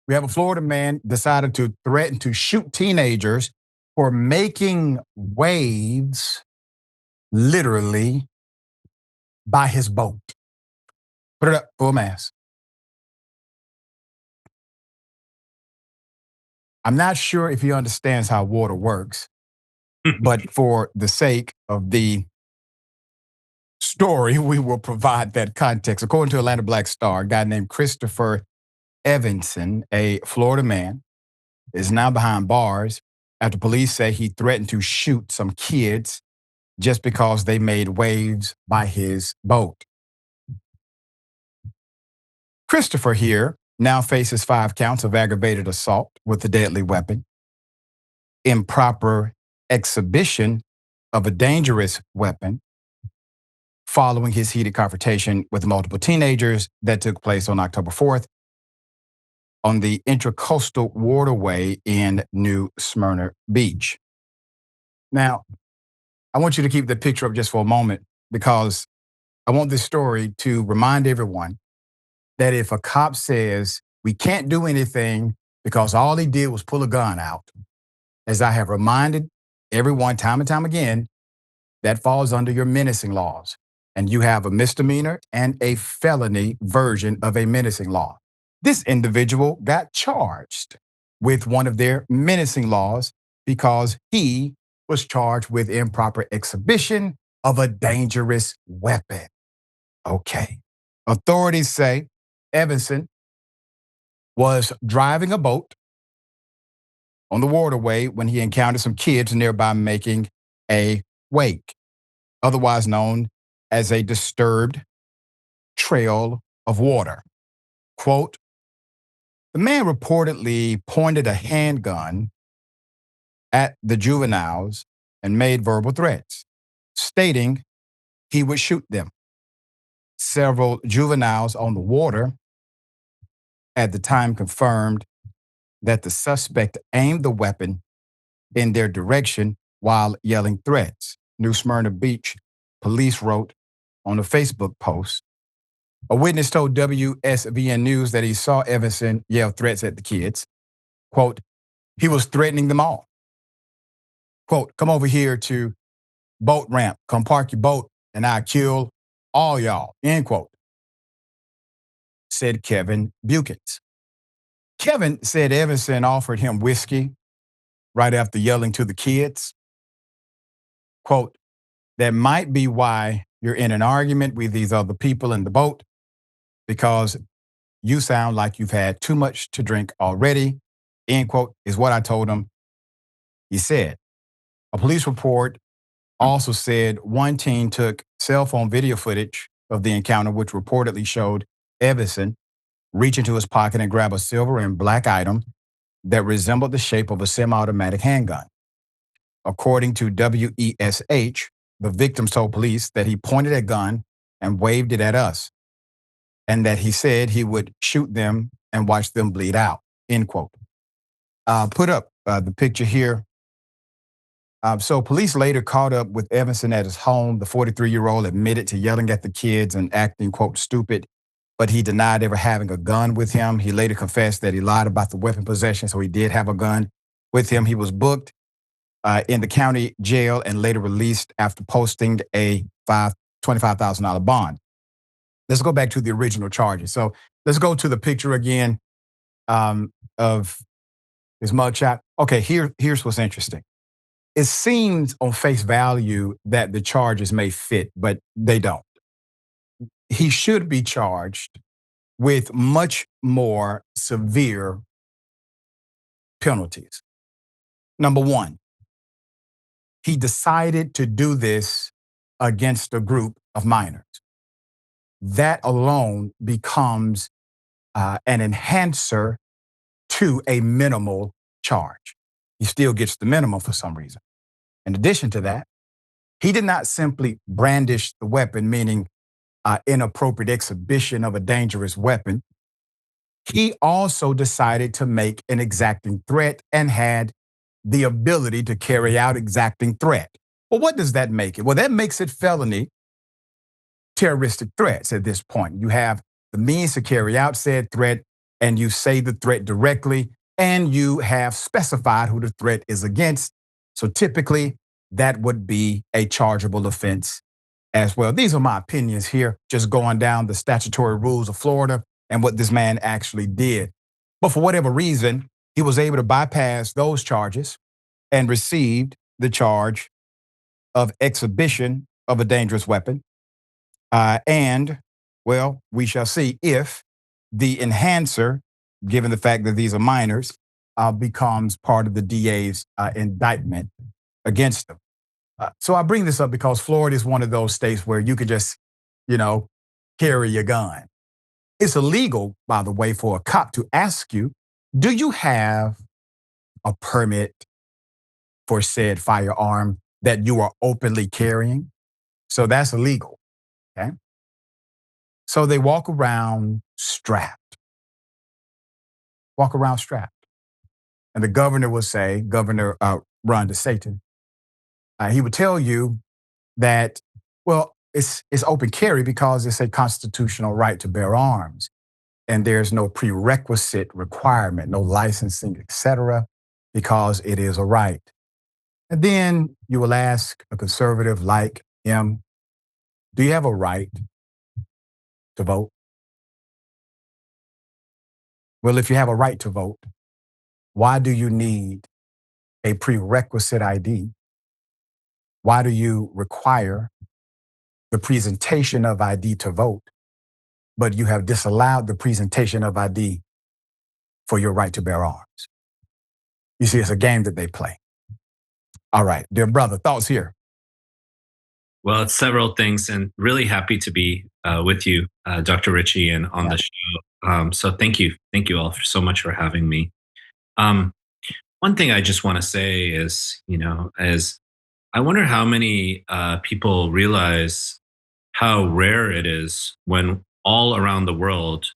We have a Florida man decided to threaten to shoot teenagers for making waves, literally, by his boat. Put it up, full mass. I'm not sure if he understands how water works, but for the sake of the story, we will provide that context. According to Atlanta Black Star, a guy named Christopher Evensen, a Florida man, is now behind bars after police say he threatened to shoot some kids just because they made waves by his boat. Christopher here now faces 5 counts of aggravated assault with a deadly weapon, improper exhibition of a dangerous weapon, following his heated confrontation with multiple teenagers that took place on October 4th on the Intracoastal Waterway in New Smyrna Beach. Now, I want you to keep the picture up just for a moment because I want this story to remind everyone that if a cop says we can't do anything because all he did was pull a gun out, as I have reminded everyone time and time again, that falls under your menacing laws. And you have a misdemeanor and a felony version of a menacing law. This individual got charged with one of their menacing laws because he was charged with improper exhibition of a dangerous weapon. Okay. Authorities say Evensen was driving a boat on the waterway when he encountered some kids nearby making a wake, otherwise known as a disturbed trail of water. Quote, the man reportedly pointed a handgun at the juveniles and made verbal threats, stating he would shoot them. Several juveniles on the water at the time confirmed that the suspect aimed the weapon in their direction while yelling threats. New Smyrna Beach police wrote on a Facebook post. A witness told WSVN News that he saw Evensen yell threats at the kids. Quote, he was threatening them all. Quote, come over here to boat ramp, come park your boat, and I kill all y'all, end quote, said Kevin Bukins. Kevin said Evensen offered him whiskey right after yelling to the kids. Quote, that might be why you're in an argument with these other people in the boat, because you sound like you've had too much to drink already, end quote, is what I told him, he said. A police report also said one teen took cell phone video footage of the encounter, which reportedly showed Evensen reach into his pocket and grab a silver and black item that resembled the shape of a semi-automatic handgun. According to WESH, the victims told police that he pointed a gun and waved it at us, and that he said he would shoot them and watch them bleed out, end quote. Put up the picture here. So police later caught up with Evensen at his home. The 43-year-old admitted to yelling at the kids and acting, quote, stupid, but he denied ever having a gun with him. He later confessed that he lied about the weapon possession, so he did have a gun with him. He was booked in the county jail and later released after posting a $25,000 bond. Let's go back to the original charges. So let's go to the picture again of his mugshot. Okay, here's what's interesting. It seems on face value that the charges may fit, but they don't. He should be charged with much more severe penalties. Number one, he decided to do this against a group of minors. That alone becomes an enhancer to a minimal charge. He still gets the minimum for some reason. In addition to that, he did not simply brandish the weapon, meaning inappropriate exhibition of a dangerous weapon. He also decided to make an exacting threat and had the ability to carry out exacting threat. Well, what does that make it? Well, that makes it felony terroristic threats at this point. You have the means to carry out said threat and you say the threat directly, and you have specified who the threat is against. So typically, that would be a chargeable offense as well. These are my opinions here, just going down the statutory rules of Florida and what this man actually did. But for whatever reason, he was able to bypass those charges and received the charge of exhibition of a dangerous weapon. And, well, we shall see if the enhancer, given the fact that these are minors, becomes part of the DA's indictment against them. So I bring this up because Florida is one of those states where you could just, you know, carry your gun. It's illegal, by the way, for a cop to ask you, do you have a permit for said firearm that you are openly carrying? So that's illegal, okay? So they walk around strapped. And the governor will say, Governor Ron DeSantis, he would tell you that, well, it's open carry because it's a constitutional right to bear arms. And there's no prerequisite requirement, no licensing, et cetera, because it is a right. And then you will ask a conservative like him, do you have a right to vote? Well, if you have a right to vote, why do you need a prerequisite ID? Why do you require the presentation of ID to vote, but you have disallowed the presentation of ID for your right to bear arms? You see, it's a game that they play. All right, dear brother, thoughts here? Well, it's several things, and really happy to be with you, Dr. Richie, and on the show. So thank you all so much for having me. Um, One thing I just want to say is, as I wonder how many people realize how rare it is when all around the world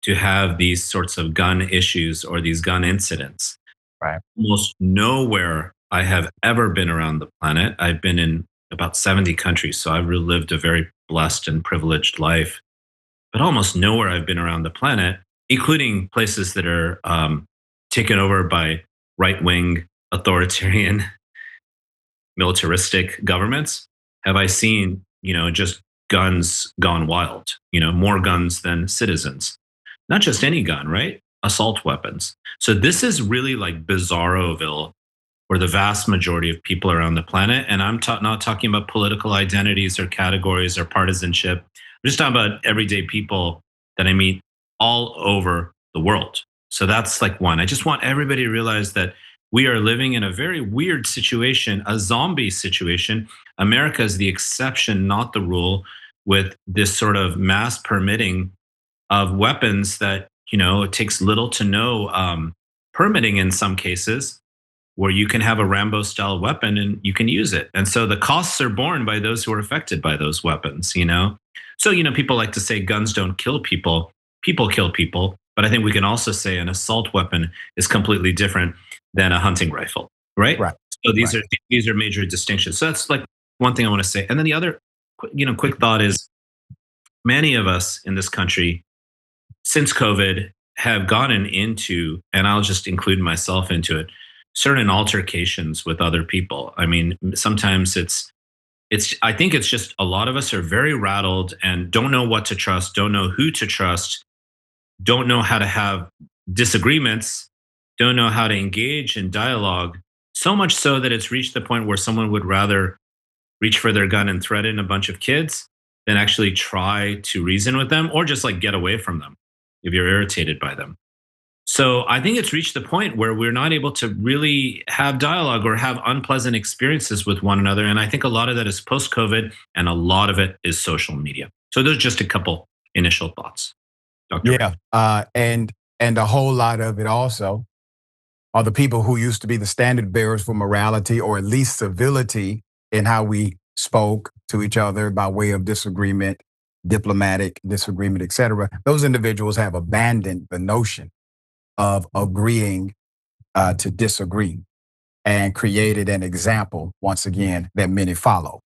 to have these sorts of gun issues or these gun incidents. Right. Almost nowhere I have ever been around the planet. I've been in about 70 countries, so I've really lived a very blessed and privileged life. But almost nowhere I've been around the planet, including places that are taken over by right wing, authoritarian, militaristic governments, have I seen, just guns gone wild, more guns than citizens. Not just any gun, right? Assault weapons. So this is really like Bizarroville for the vast majority of people around the planet. And I'm not talking about political identities or categories or partisanship. I'm just talking about everyday people that I meet all over the world. So that's like one. I just want everybody to realize that we are living in a very weird situation, a zombie situation. America is the exception, not the rule, with this sort of mass permitting of weapons that, it takes little to no permitting in some cases, where you can have a Rambo style weapon and you can use it. And so the costs are borne by those who are affected by those weapons. So, people like to say guns don't kill people, people kill people. But I think we can also say an assault weapon is completely different than a hunting rifle, right? Right. So Right. these are major distinctions. So that's like one thing I want to say. And then the other, quick thought is many of us in this country since COVID have gotten into, and I'll just include myself into it, certain altercations with other people. I mean, sometimes I think it's just a lot of us are very rattled and don't know what to trust, don't know who to trust, don't know how to have disagreements, don't know how to engage in dialogue, so much so that it's reached the point where someone would rather reach for their gun and threaten a bunch of kids than actually try to reason with them or just like get away from them if you're irritated by them. So I think it's reached the point where we're not able to really have dialogue or have unpleasant experiences with one another. And I think a lot of that is post COVID and a lot of it is social media. So there's just a couple initial thoughts, Dr. Yeah. And a whole lot of it also are the people who used to be the standard bearers for morality or at least civility in how we spoke to each other by way of disagreement, diplomatic disagreement, et cetera. Those individuals have abandoned the notion of agreeing to disagree and created an example, once again, that many follow.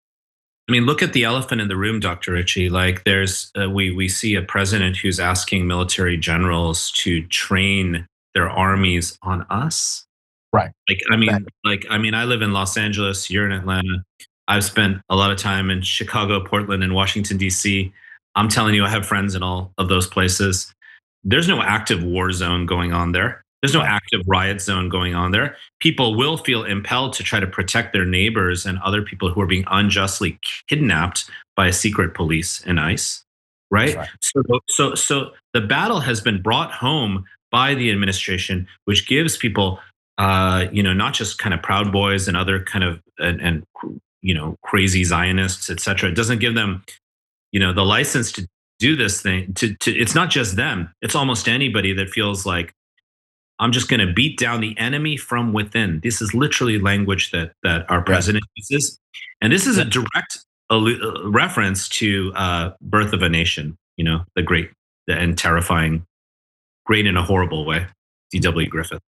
I mean, look at the elephant in the room, Dr. Ritchie. Like, we see a president who's asking military generals to train their armies on us. Right. Like, I live in Los Angeles. You're in Atlanta. I've spent a lot of time in Chicago, Portland, and Washington D.C. I'm telling you, I have friends in all of those places. There's no active war zone going on there. There's no Right. active riot zone going on there. People will feel impelled to try to protect their neighbors and other people who are being unjustly kidnapped by a secret police and ICE, That's right? right. So the battle has been brought home by the administration, which gives people, not just kind of Proud Boys and other kind of and crazy Zionists, et cetera. It doesn't give them the license to do this thing. To It's not just them. It's almost anybody that feels like I'm just going to beat down the enemy from within. This is literally language that our Yeah. president uses, and this is a direct reference to Birth of a Nation. The great and terrifying, great in a horrible way, D.W. Griffith.